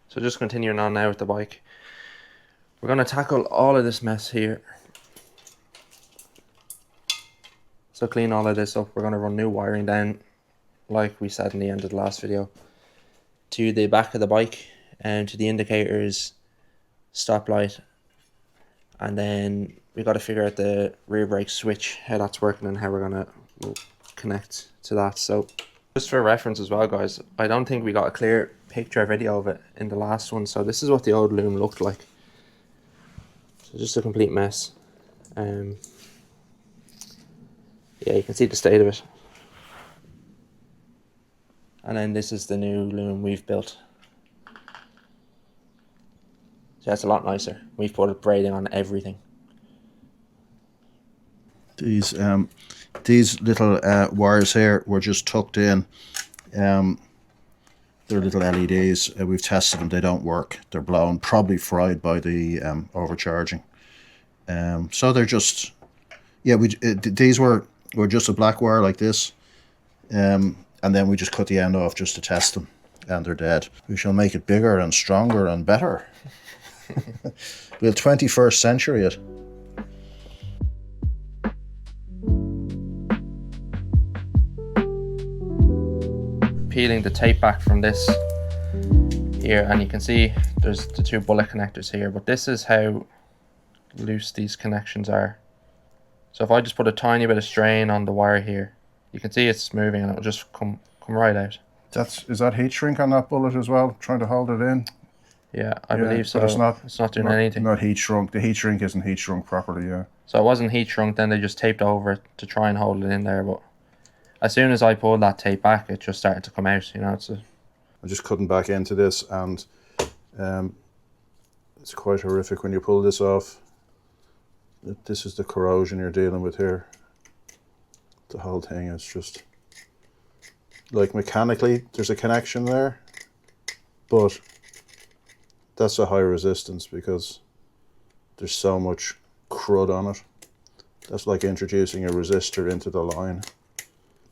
So just continuing on now with the bike. We're going to tackle all of this mess here. So clean all of this up. We're going to run new wiring down, like we said in the end of the last video, to the back of the bike and to the indicators, stoplight, and then we got to figure out the rear brake switch, how that's working and how we're going to connect to that. So just for reference as well, guys, I don't think we got a clear picture or video of it in the last one. So this is what the old loom looked like. So just a complete mess. Yeah, you can see the state of it. And then this is the new loom we've built. So it's a lot nicer. We've put braiding on everything. These little wires here were just tucked in. They're little LEDs. We've tested them. They don't work. They're blown, probably fried by the overcharging. So they're just, yeah. These were just a black wire like this, and then we just cut the end off just to test them, and they're dead. We shall make it bigger and stronger and better. We'll 21st century it. Peeling the tape back from this here, and you can see there's the two bullet connectors here, but this is how loose these connections are. So if I just put a tiny bit of strain on the wire here, you can see it's moving and it'll just come right out. Is that heat shrink on that bullet as well, trying to hold it in? Yeah, I believe so. It's not doing anything. Not heat shrunk. The heat shrink isn't heat shrunk properly, yeah. So it wasn't heat shrunk, then they just taped over it to try and hold it in there, but as soon as I pulled that tape back, it just started to come out, you know. I'm just cutting back into this, and it's quite horrific when you pull this off. This is the corrosion you're dealing with here. The whole thing is just, like, mechanically, there's a connection there, but that's a high resistance because there's so much crud on it. That's like introducing a resistor into the line.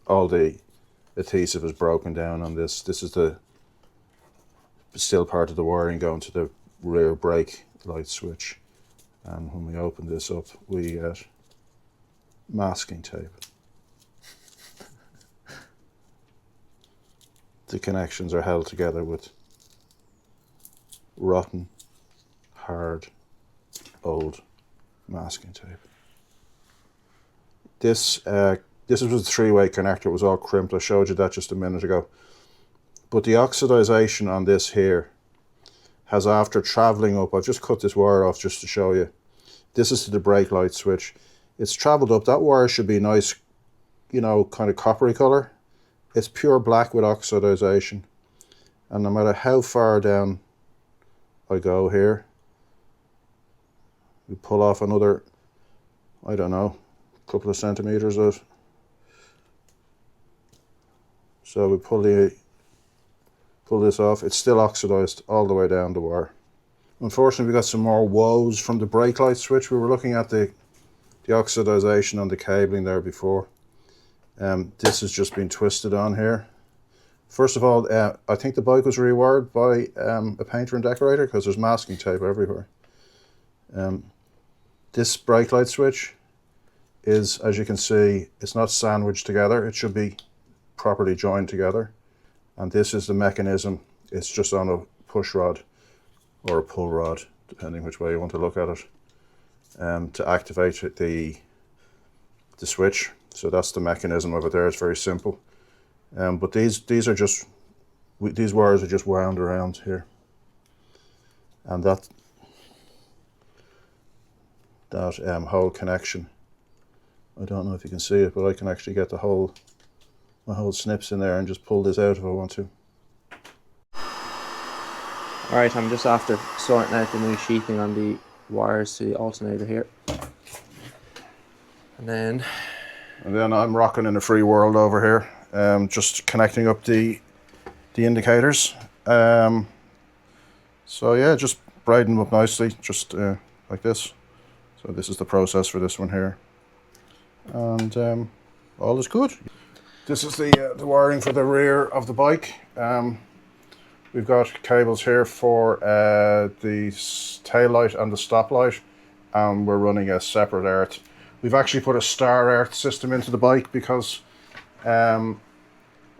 All the adhesive is broken down on this. This is the still part of the wiring going to the rear brake light switch. And when we open this up, we get masking tape. The connections are held together with rotten, hard, old masking tape. This was a three-way connector. It was all crimped. I showed you that just a minute ago. But the oxidization on this here has, after traveling up, I've just cut this wire off just to show you. This is to the brake light switch. It's traveled up. That wire should be nice, you know, kind of coppery color. It's pure black with oxidization. And no matter how far down I go here, we pull off another, I don't know, couple of centimeters of. So we pull this off. It's still oxidized all the way down the wire. Unfortunately, we got some more woes from the brake light switch. We were looking at the oxidization on the cabling there before. This has just been twisted on here. First of all, I think the bike was rewired by a painter and decorator because there's masking tape everywhere. This brake light switch is, as you can see, it's not sandwiched together. It should be properly joined together. And this is the mechanism. It's just on a push rod or a pull rod, depending which way you want to look at it, to activate the switch. So that's the mechanism of it there. It's very simple. But these wires are just wound around here. And that whole connection, I don't know if you can see it, but I can actually get my whole snips in there and just pull this out if I want to. Alright, I'm just after sorting out the new sheathing on the wires to the alternator here. And then I'm rocking in a free world over here, just connecting up the indicators. So yeah, just braiding them up nicely, just like this. So this is the process for this one here. And all is good. This is the wiring for the rear of the bike. We've got cables here for the tail light and the stop light, and we're running a separate earth. We've actually put a star earth system into the bike because a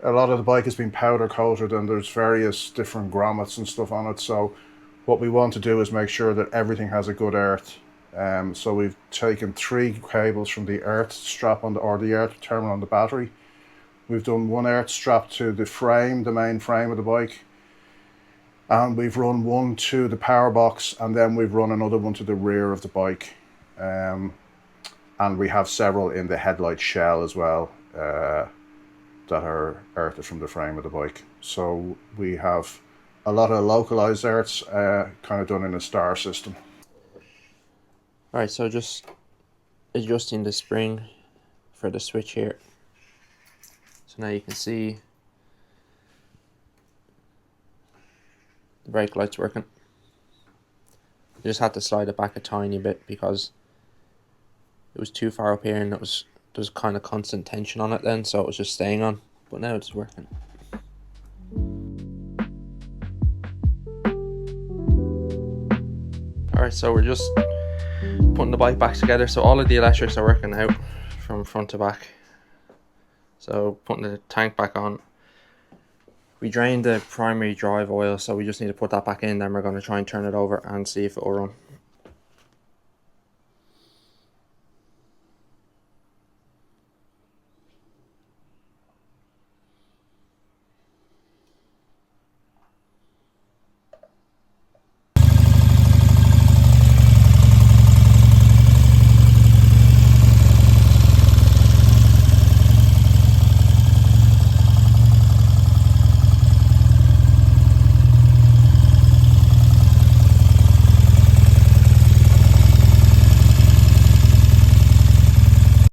lot of the bike has been powder coated and there's various different grommets and stuff on it. So what we want to do is make sure that everything has a good earth. So we've taken 3 cables from the earth strap on the earth terminal on the battery. We've done 1 earth strap to the frame, the main frame of the bike. And we've run 1 to the power box, and then we've run another one to the rear of the bike. And we have several in the headlight shell as well that are earthed from the frame of the bike. So we have a lot of localized earths kind of done in a star system. Alright, so just adjusting the spring for the switch here. So now you can see the brake light's working. I just had to slide it back a tiny bit because it was too far up here and there was kind of constant tension on it then, so it was just staying on, but now it's working. Alright, so we're just putting the bike back together, so all of the electrics are working out from front to back. So putting the tank back on. We drained the primary drive oil, so we just need to put that back in, then we're going to try and turn it over and see if it will run.